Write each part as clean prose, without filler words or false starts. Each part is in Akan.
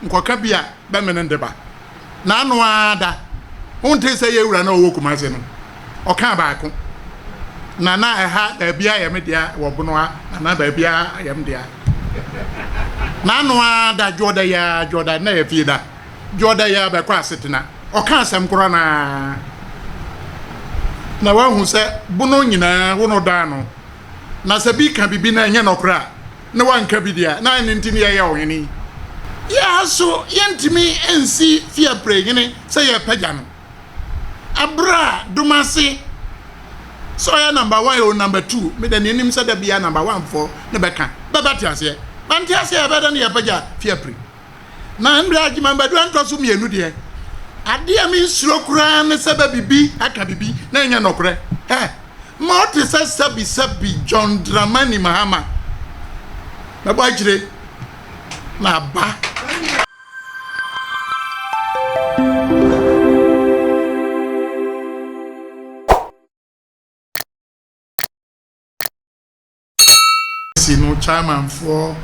nkoka bia be menendeba na anu ada wonte se yewura na owo kumase no oka baako na eha da bia ye media wo bono a na ba bia ye media na anu ada joda na ye fieda joda ya be kwa setena oka asem koro na wa hu se bono nyina wono da no na se bi ka bibi na enye nokra na wanka bidia na ntini ye oheni ya so yentimi ensi FIAPREHENE se ye pagya no abra dumase so ya number 1 or number 2 me da nenim se da bia number 1 for ne beka babatiase bantiase ya beda ne ye pagya FIAPREHENE na ndra Agyeman Badu antoso mienu de ade a mi suro kura ne se ba bibi aka bibi na enye nokre ma ote se sabi John Dramani Mahama na ba jire na ba sino chairman for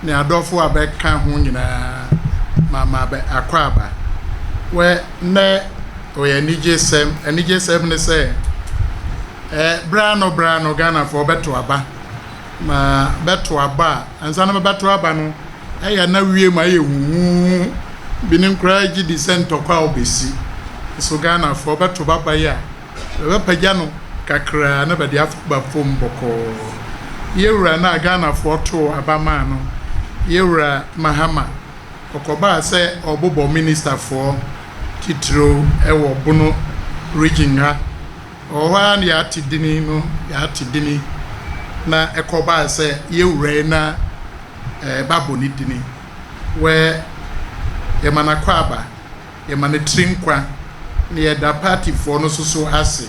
ne adofo abeka ho nyina mama be akwaba we ne oya nijesem ne say brano Ghana for beto aba ma beto aba ansa na beto aba no eya na wie ma ye hu binin kraji di center kwa obesi so Ghana for beto baba ya we pagya no kakra na bade afuba fom boko yewura na Ghana for to abama no yewura Mahama okoba se obobo minister for titro ewo bono region ha owa na ya tidini no ya tidini na ekoba se yewura na baboni dini we yemana kwaba yemana trinkwa ne yeda party for no so ase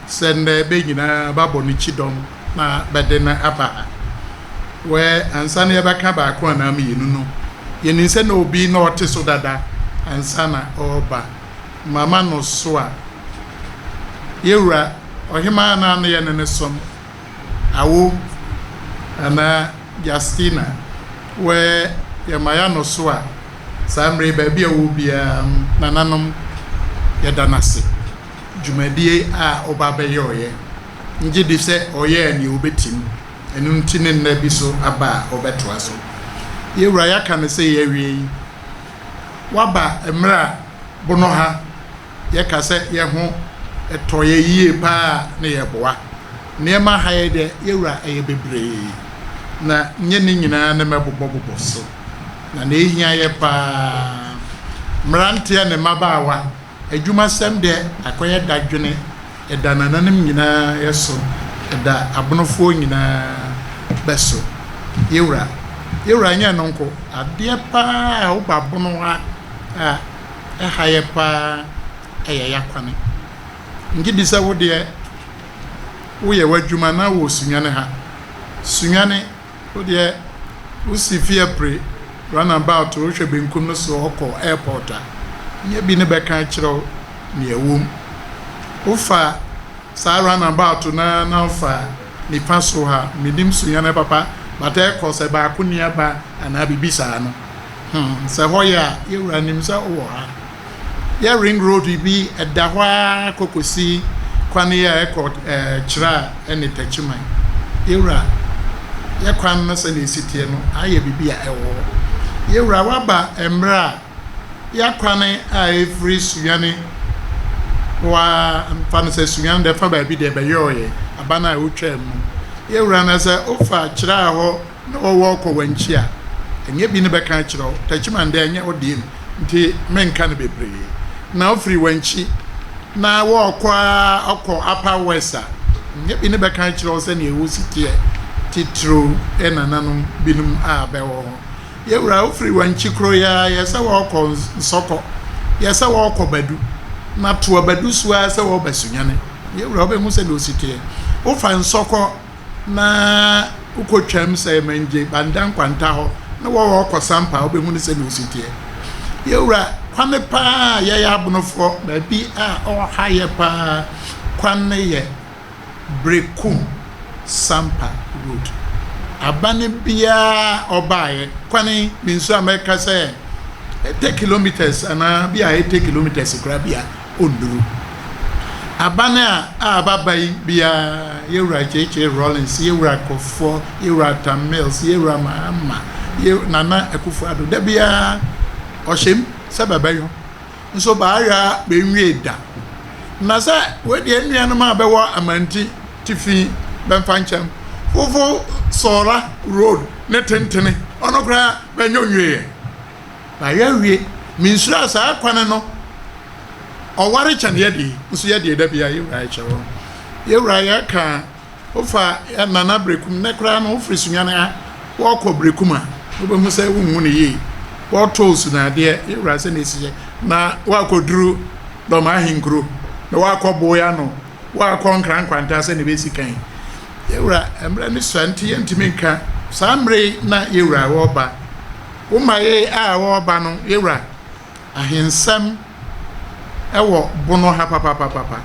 sende be nyina baboni chidom na bedena aba we ansa na yebaka ba ko na ma yenu no yeni se na obi na ote so dada ansa na oba mama no so a yewura ohima na na ye ne som awo ana Justina we yemaya no so a samre ba bia wo bia nananom yedanase dwumadie a oba be yoye ngi di se oye ni obetim enu ntine na bi so aba obetoa so yewura ya kan se ye wie waba emra bono ha ye ka se ye ho etoye yie pa na ye boa niema ha ye de yewura eye bebre na nye ni nyina na mebobobbo so na ehia ye pa mrante ne mabawa adwuma sem de akoye dadwene edanananem nyina yeso eda abonofo nyina beso yewura nya nonko ade pa obabono ha haye pa eye yakwane ngidi se wo de wo ye wadwuma na wo sunyane ha sunyane wo de wo si FIAPREHENE run about to hwe benkum no so oko airport a nye bi ne beka kiro ne ewum ufa sa run about na ufa ni paso ha midim sunyane papa mata ko se ba ko nia ba ana bibisa no se hoya yewura nim se wo ha ya ring road bi edahwa kokosi kwane ya ekọ kira ene tachiman yewura ya kwan na se ne sitie no aye bibia ewo yewura waba emra ya kwane a every sunyane wa mfano se sunyane de fa ba bi de be yoye abana utwam yewura na se ofa kira ho na wo ko wanchi a enye bi ne be kan kira tachiman de enye odiem nti menka ne bebre na ofri wanchi na wo kwa okọ apa wesa enye bi ne be kan kira se ne ewu sitie titro enananum binum a bewo yewura ofri wanchi kro ya yesa wo okọ nsoko yesa wo okọ Badu na to Badu suwa se wo basunyane yewura obe mu se no sitie ofa nsoko na ukotwam se manje bandan kwanta ho na wo okọ sampa obe mu se no sitie yewura kwane pa ya abonofo ba bi a o haye pa kwane ye brekum sampa road abane bia obaye kwane minsu America say 10 kilometers and be a 80 kilometers grabia unduru abana ababai bia yewra cheche Rollins yewra Kofo yewra Tamils yewra Mahama Nana Akufo-Addo da bia oshem sababayo nso baaya benwie da na sa we de anuanom abewo amanti tifi benfanchem fofo Sora road ne tentene ono kra banyonwe ba yawie minsura sa akwane no oware chane de nso ye de da bia yewra chewo yewra ya ka ofa nana brekum ne kra no ofri sunyane wo kọ brekum a obehu se wo ne yi wo tools na de yewra se ne siye na wa koduru Dormaahene nkro na wa kọ boya no wa kọ nkrankwanta se ne besi kan yewra emre ne sante yentimenka samre na yewra wo ba wo maye a wo ba no yewra ahensam ewo bono ha papa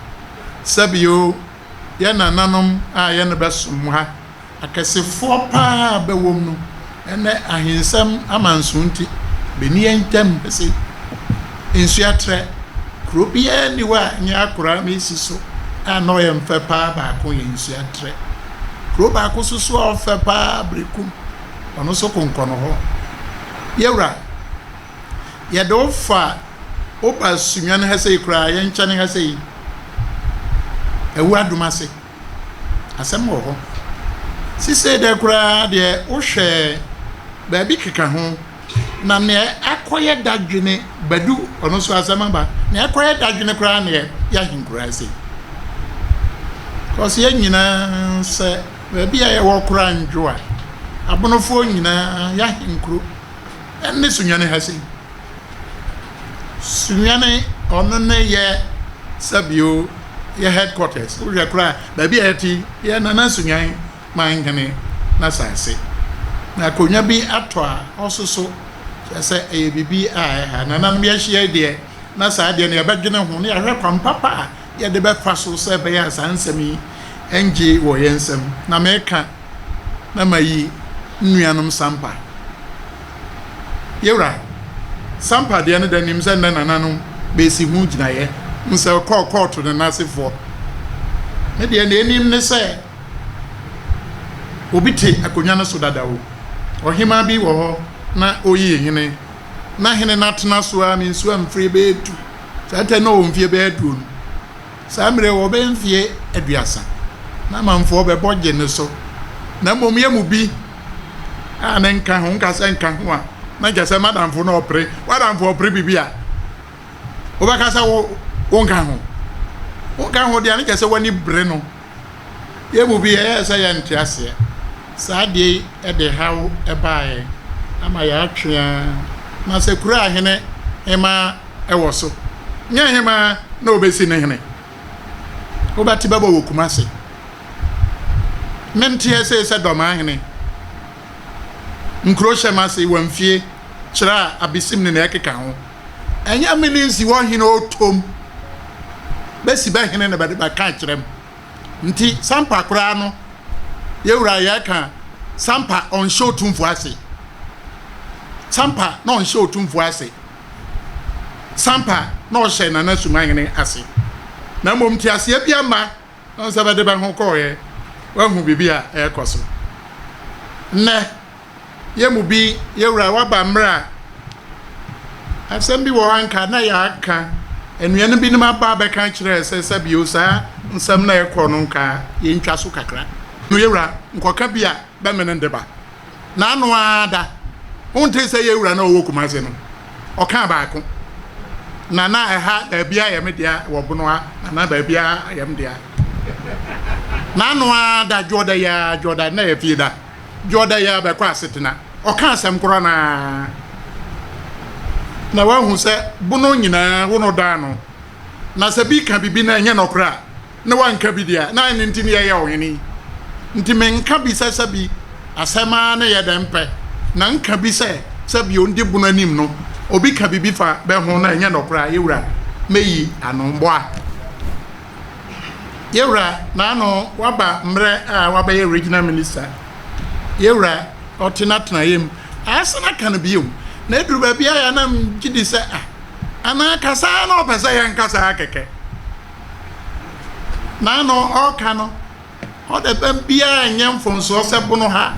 sabio ye nananom a ye ne besum ha akasefo pa bewom no ene ahensam amansunti beni entem pese ensuatre krobia ni wa nya akora mesi so ano ye mfe pa ba ko ye ensuatre kroba ko susu ofe pa brekum ono so konkono ho yewra ye do fa oba sunyan ha sei kra ye nchane ha sei ewu adumase asem wo ho sise de kra de wo hwe ba bi keka ho na ne akoye dadwene badu ono so asema ba ne akoye dadwene kra ne ya hinkura sei cause ye nyina se ba bi ya wo kra njoa abonofo nyina ya hinkuru enne sunyan ha sei sunyane ono ne ye sabio ye headquarters wo je kra ba bi ati ye nana sunyan mangane na sase na konya bi atwa ososo se e bibi a nana no ye hye de na sa de ne ba dwene ho ne ya hwe kwam papa ye de be fa so se be ya sansemi enje wo yensem na meka na mayi nnuanom sampa yewra sampa de ne danim se nana no be si hu gina ye nse court de nasefo ne de ne enim ne se obite akonya no so dadawo ohima bi wo ho na oyi hene na hene na tena so a me nso amfre be edu sate no omfie be edu samre wo be mfie aduasa na manfo be boje ne so na momye mu bi a ne nka ho nka se nka ho a na jase madamfo na opre wadamfo opre bibia obaka sa wo nka ho de ane jase wani bre no ye mu bi ye se ye ntiase sa de e de hawo e baaye ama ya twea na se kura hene ema ewo so nya hema na obesi ne hene obati baba wo kumase mentie se Dormaahene nkro hyemase wamfie kira abisim ne na ekeka ho enya meninsi wo hene otom besi ba hene na ba ka kirem nti sampa kura no yewura ya ka sampa on show Otumfour ase sampa na on show Otumfour ase sampa na o hye nana Dormaahene ase na mom ti ase bia ma on se ba de ba ho ko ye wa hu bibia e koso ne ye mu bi yewura wa ba mra asem bi wo anka na ya aka enuane bi ne ma ba be kan kire se bio sa nsam na ye kono nka ye ntwa so kakra no yewura nkoka bia ba mene ndeba na anu ada unte se yewura na owo kumase no oka baako na eha da bia ye media wo bono a na da bia ye media na anu ada joda na ye fie da joda ya be kwa setena oka asem koro na wa hu se bono nyina wono da no na se bi ka bibi na enye nokra na wanka bi dia na ntini ye oheni nti menka bi se sabi asema na ye dempe na nka bi se sabi ondi bono anim no obi ka bibi fa be ho na enye nokra yewura meyi anombo a yewura na ano waba mre a waba ye regional minister yewura otinatna yem asana kan biom na eduru ba bia ya na mgidi se ana kasa na opese yan kasa keke na no oka no o de bam bia nyem fonso se bono ha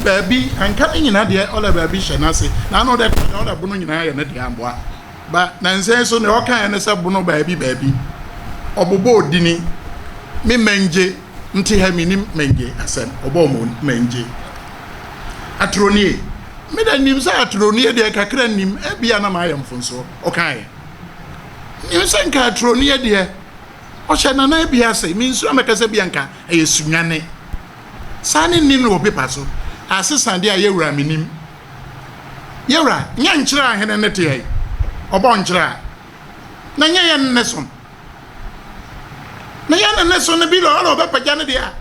baabi anka nyina de o le baabi hye na se na no de o le bono nyina ya na de amboa ba na nsen so ne oka ya ne se bono baabi obobo odini me menge nti ha minim menge asem obo mo menge atronie me da nim sa atronie de kakra nim ebia na ma yam fonso okae nim sa nka atronie de o hye na na ebia se mi nsu amekase bia nka esunwane sane nim no pepa so asesande a yewura minim yewura nya nkyira ahene ne te ai obo nkyira na nya ye nne so na ya na so na bi lo be paja ne dia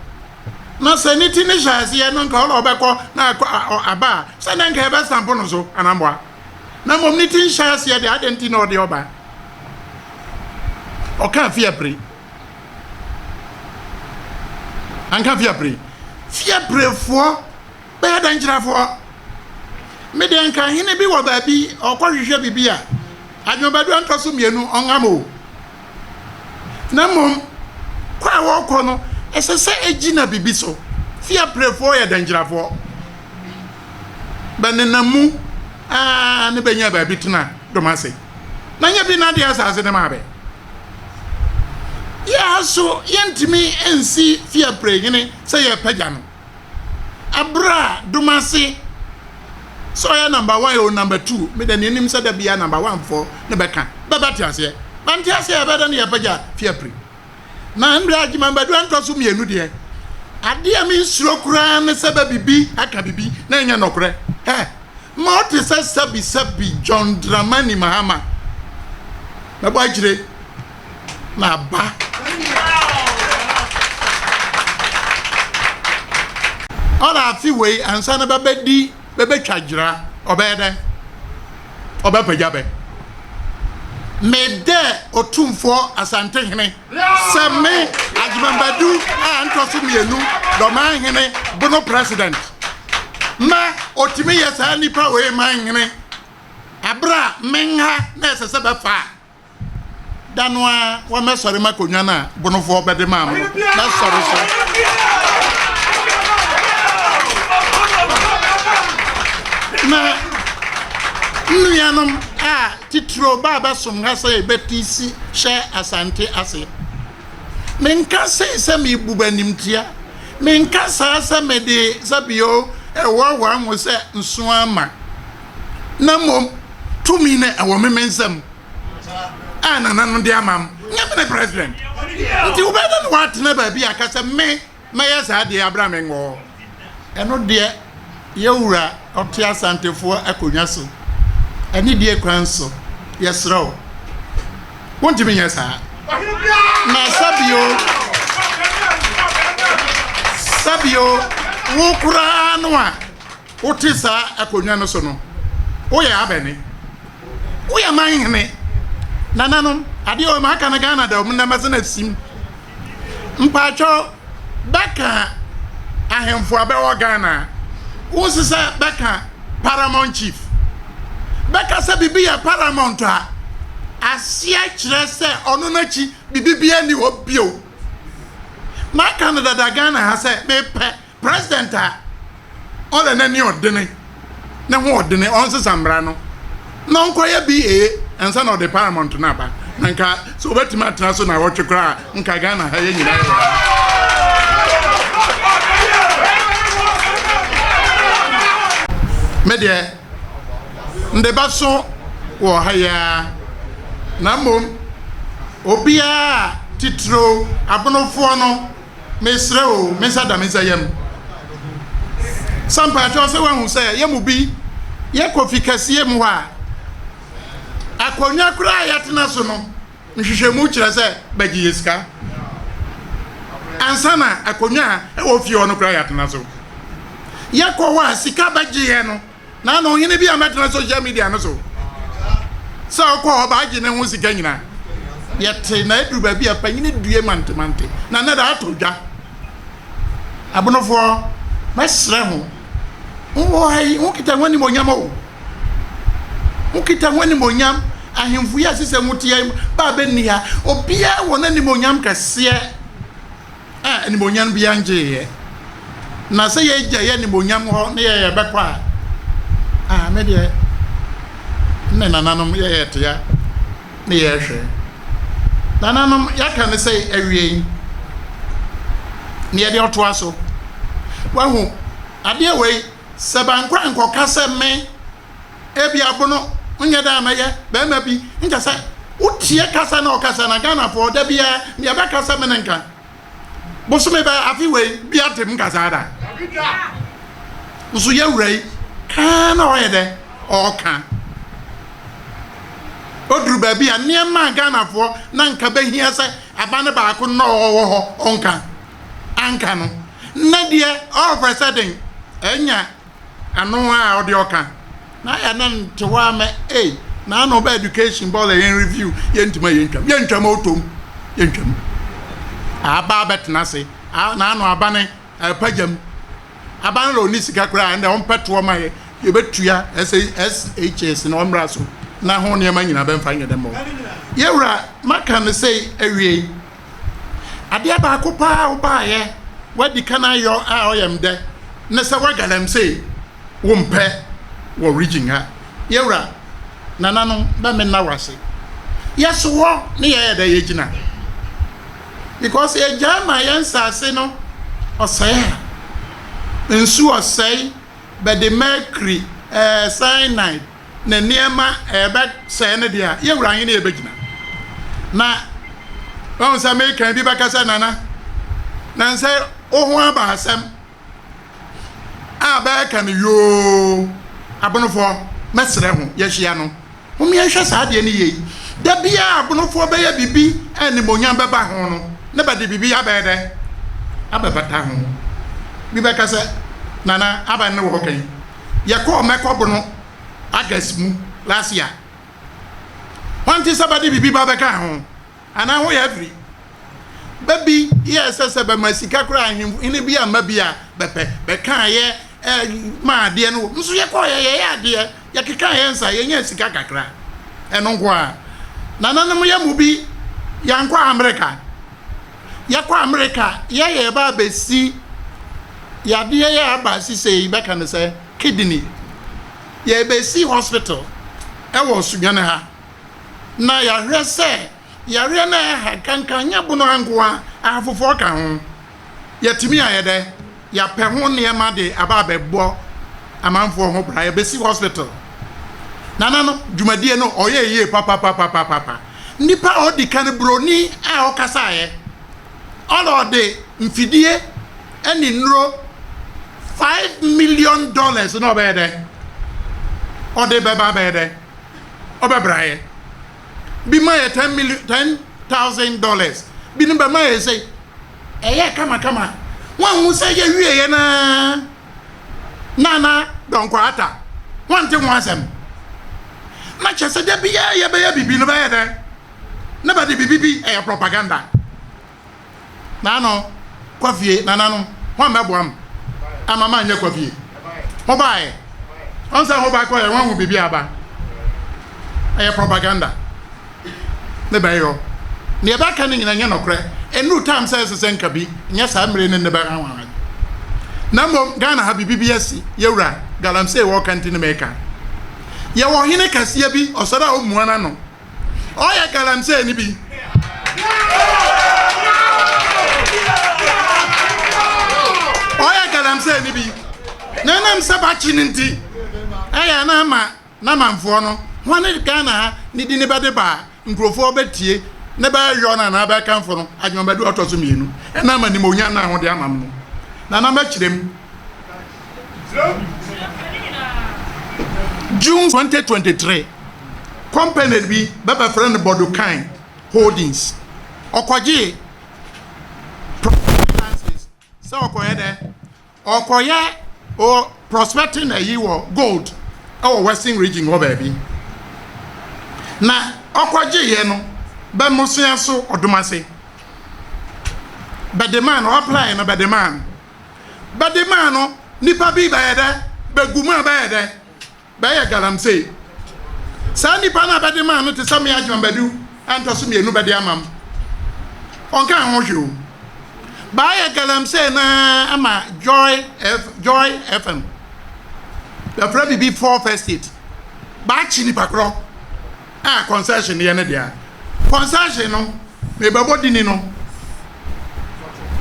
na saniti ne hyaase no nka lo be ko na aba sa na nka be sampo no so anamboa na mom ni tin hyaase de adenti na ode oba o kan fiapre an kan fiapre fo be danjira fo me de nka hene bi wo ba bi o ko hwehwe bibia Agyeman Badu antoso mienu ongamo na mom kwa woko no esese ejina bibi so fiapre fo ya danjira fo banenamu ne benya ba bituna domase na nya bi na de asase ne mabe ya so yentimi ensi FIAPREHENE say ya pagya no abra domase so ya number 1 or number 2 me da nenim say da bia number 1 for ne beka babati ase banti ase ya beda ne ya pagya FIAPREHENE na ndra Agyeman Badu antoso mienu de ade a mi nsuro kura ne seba bibi aka bibi na enya nokore ma ote sabi John Dramani Mahama na ba jire na ba ora fi we ansa na babedi bebe twadjira obede obepajabe mede Otumfour Asantehene seme Agyeman Badu antoso mienu Dormaahene bono president ma otimi yesa nipa we manhene abra menha na sese befa danwa wa mesori makonwa na bono fo bede mam na sori so na nuyanum titro baba somga say betisi she asante ase menka se me bubanimtia menka sa me de sabio ewa ho se nso ama na mom tumi na ewo memensam na no de amam nyame president nti ubeda no watena ba bi akasa me yesa de abraham ngo eno de yewura ote asantefo akonwa so ani de kwanso yesro wonti me yesa na sabio wo kura no a otisa akonwa no so no wo ya abeni wo ya manhene nananom ade o ma aka na Ghana da o na masana sim mpacho baka ahemfo abewo Ghana wo sisa baka Paramount Chief baka sa bibia Paramount a asia kire se ono nachi bibia ni obio ma Canada da Ghana ha se me president a ole na ni odene na ho odene on se samra no no nkoya BA ensa na the Paramount na ba nka so betima tena so na wotwe kra nka Ghana ha ye nyina media nde baso wo haya na mom obia titro abonofo no mesre o mesada mesayem sampa cho se wan se yemu bi ye kofikase mu ha akonya kura yatena so no nhwehwemu kire se bagi yeska ansana akonya e wo fie ono kura yatena so yakwa sika bagi ye no na no hene bi ametena social media no so so ko bagi ne ho sika nyina yete na eduru ba bi apanyine due mante na na da atodwa abonofo mesre ho wo hai wo kita wani mo nyama wo mukita ho animonyam ahemfu ya sese mutie ba benni ha obia won animonyam kase animonyam bia nje na se ye gya ye animonyam ho ne ye bekwa me de ne nananom ye tia ne ye hwe nananom yaka ne se awie ne ye de oto aso wahu ade we sebankwa nkokase me ebi abono onye da na ye be ma bi nka se utie kasa na okasa na Ghana for da bia me be kasa me nka bosume ba afi we bi atem kasa da usu ye wrei kana oyede oka oduru ba bia niema Ghana for na nka be hia se abane ba ko no ho onka anka no na de all of a sudden enya anu a odi oka na ya nan tewa me na no ba education ball yen review yentima yentwam otom yentwam aba betna se na no abane pagam abane ro ni sika kra na on peto ma ye betua SHS na omra so na ho ne ma nyina be mfa nyede mo yewra maka ne sei awie ade ba ko pa oba ye wadi kana yo a oyem de ne se wagalam sei wo mpe wo region ha yewra nanano ba me na wase yeso wo ne ye da ye gina because Agyeman yansase no Osei nsu Osei be the mercury cyanide na niema ebe sei ne dia yewra hin e begina na on sa me kan bi bakasa nana na nse ohu aba asem aba kan yo abonofo mesre ho ye hia no hom ye hwe sa de ne ye da bia abonofo be ya bibi eni monyan beba ho no ne ba de bibi ya be de ababata ho bi bakasa nana aba ne wo kan ye ko meko bono agas mu last year wanti sabadi bibi ba beka ho ana ho ya free baby yes be masika kra ahim ini bia mabia bepe be kan ye ma de no nso ye ko ye ade ye keka ye nsa ye nya sika kakra eno nko a nananum ye mu bi ya nkwa America ye kwa America ye ba besi ya de ye aba sise be kan se kidney ye besi hospital e wo sunyane ha na ya hwese yare na ha kankanya bono angoa afofo ka ho yatimi ayede ya pe ho ne ma de aba bebo amanfo ho bra ya besi hospital nanano dwumadie no oyeye papa nipa odi kan broni a okasa ye all de mfidie eni nro $5 million no bede ode beba bede obebraye bi ma ye $10,000 bi no be ma ye say eye kama wan hu say ye wie ye na don kwata wan te wasem na chese de bi ye be ye bibi no be ye de na ba de bibi e propaganda na no kwafie na no wan mebo am amama anya kwafie ho bae on say ho ba ko ye wan hu bibi aba e propaganda ne bayo ne ba kan nyina nya nokre enu time says senka bi nya sa mre ne ba kan wa na mo Ghana ha bibi yesi yewra galamsey wo kanti ne meka ye wo hine kasia bi osara o muana no o ya galamsey ni bi o ya galamsey ni bi na nam sabachi nti aya na manfo no wane Ghana ha ni di ne ba de ba nkrofo betie ne ba yo na ba kanfo no Agyeman Badu otoso mienu e na ma ni monya na ho de amam no na ma kirem June 2023 company bi baba friend Badu Holdings okoje finances so okoye de okoye o prospecting a yiwo gold our western region ho baby na okoje ye no be musia so odomase be the man apply no be the man no nipa bi ba yede be guma ba yede be ya galamsey Sandy Pana Badima, not to some Agyeman Badu, and to some new Badiamam. On can't you. Buy a galamsey na ama Joy FM. The Freddy before first it. Buy chini pakro. Concession the end there. Concession no. Me body ni no.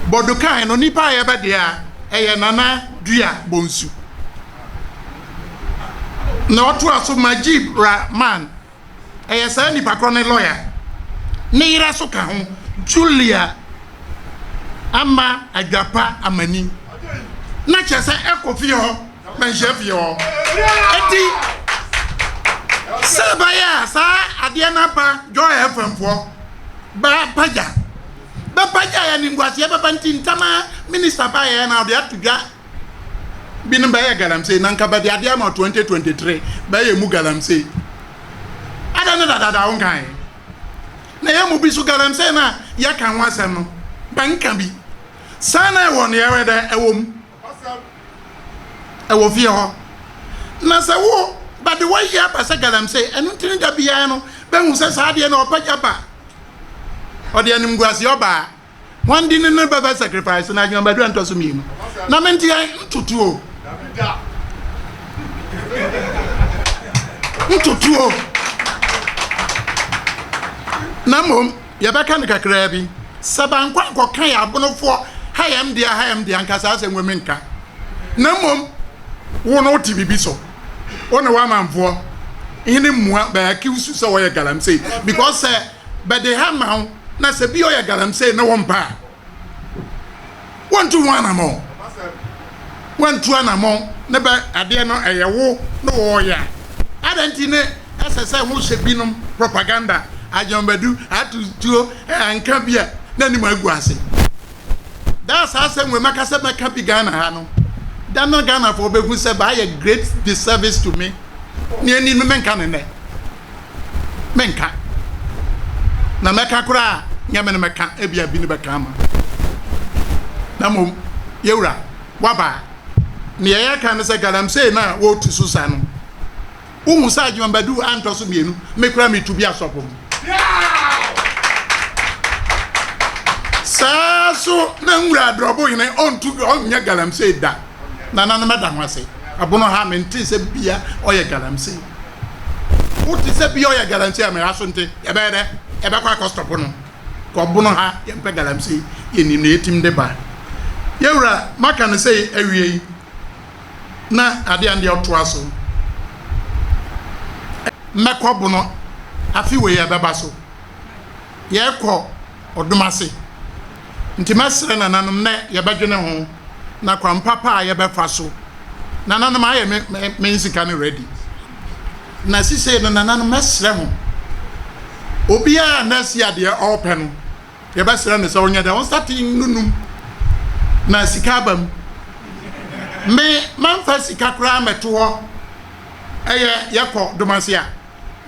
Boduka no nipa ebe dia. Eye nana dua bonsu. Na otu aso Majib Rahman. Eye sa nipa kro ne lawyer. Ne ira so ka ho Julia ama agapa amani na chese ekofi ho menhyefi ho enti sabaya sa ade na pa Joy FM fo ba paja ya ningwase ba banti ntama minister pa ya na ode atudwa binu ba ya galamsey na nka ba de ade ama 2023 ba ye mu galamsey ada na dada won kan na ye mu bisu galamsey na ya kan wasem no banka bi sana won ye weda ewom ewo fie ho na se wo ba de wa ya pa se galamsey enu tin da bia no be hu se sa de na opaja ba ode anim guase oba wan di ne baba sacrifice na Agyeman Badu anto so mi na menti Tutu o Tutu o na mom ye ba kan kakra bi saban kwa kan ya abonofo hayam dia nkasa ase nwemenka na mom wo no ti bibi so one wa manfo ini mua ba kiusu so wo ye galamsey because but they have now na se bi o ye galamsey na won pa won tu wana mo won tu ana mo na ba ade no eyewo no wo ya adanti ne asese ho hye binom propaganda Agyeman Badu atutuo anka bia na ni magu ase that's ase we maka se maka bi Ghana ha no dan no Ghana for be hu se ba ye great disservice to me ni ani no menka ne menka na meka kura nyame ne meka ebia bi ne beka ma na mom yewura waba ni ye ka ne se galamsey na wo tu susa no umu sa Agyeman Badu anto so mienu mekura mi tu bi asopo so na ngura drobo ine ontu onya galamsey da na madam wase abono ha menti se bia oye galamsey uti se bia oye galamsey ame asonte ebe kwa stop no ko bono ha ye mpe galamsey yenim na etim de ba yewura maka ne sei awie na ade ande oto aso mekọ bono afi we ya baba so ye kọ odumase nti masre na nanom na ye badwene ho na kwa mpapa ye befa so na nanom aye me nsika ne ready na sise na nanom masre ho obia na si ade open no ye basre ne so onya da on starting nunum na sika bam me manfa sika kra meto ho eye ye kọ dumase a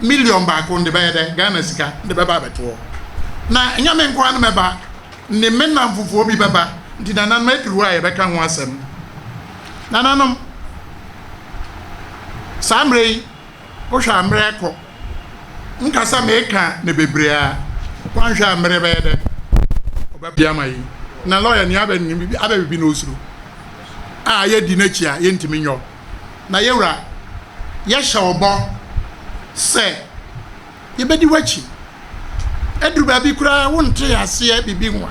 million ba ko nde ba de Ghana sika nde baba beto na nyame nko an meba ne menam fufuo bi baba ndi nanan makiru a ye beka ho asem nananom samrei ko hwa amre ko nkasa meka ne bebrea kwa hwa amre ba de obabia mai na lawyer ni ababi no osuru a ye di na chia ye ntimi nyo na yewura ye hya obo se ye bedi wachi edru ba bi kura wonte ase bibi nwa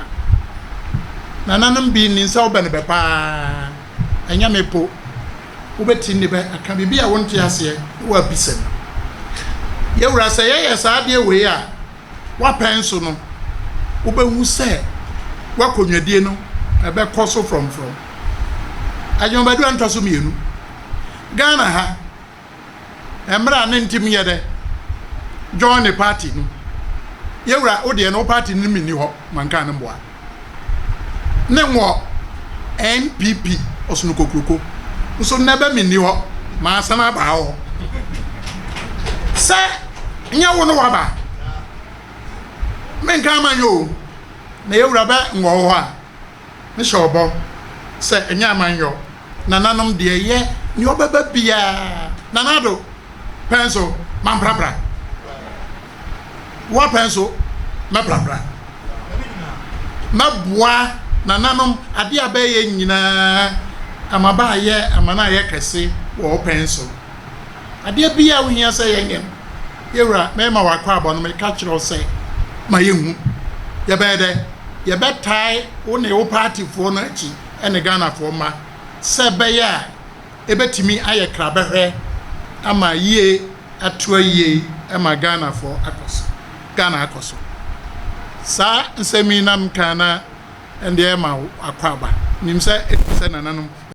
nananam bi ni nsa oba ne be pa anya mepo obeti ne be aka bibi a wonte ase wa bisem ye wura se ye sa ade we a wa penso no obehu se wa konwadie no ebe koso from Agyeman Badu antoso mienu Ghana ha emra ne ntim yede join the party no yewura ode no party ni mini ho manka ne boa ne wo NPP osunu kokroko so na ba mini ho ma sana ba ho se nya wo no wa ba menka manyo na yewura ba nwo ho a ne shobo se nya manyo nananom de ye ni obaba bia nanado penso mambrabra wa penso mabrabra mabua nananom ade abaye nyina amaba ye amana ye kese wo penso ade bia wo hia se yengem yewra mema wakwa abono me ka kire say ma yehu ye bede ye betai wo ne wo party fo no achi ene Ghana fo ma se be ya ebetimi aye krabehwe ama ye atua ye ama Ghana fo akoso Ghana akoso sa nsemi nam kana ende ma akwaba nim se nananom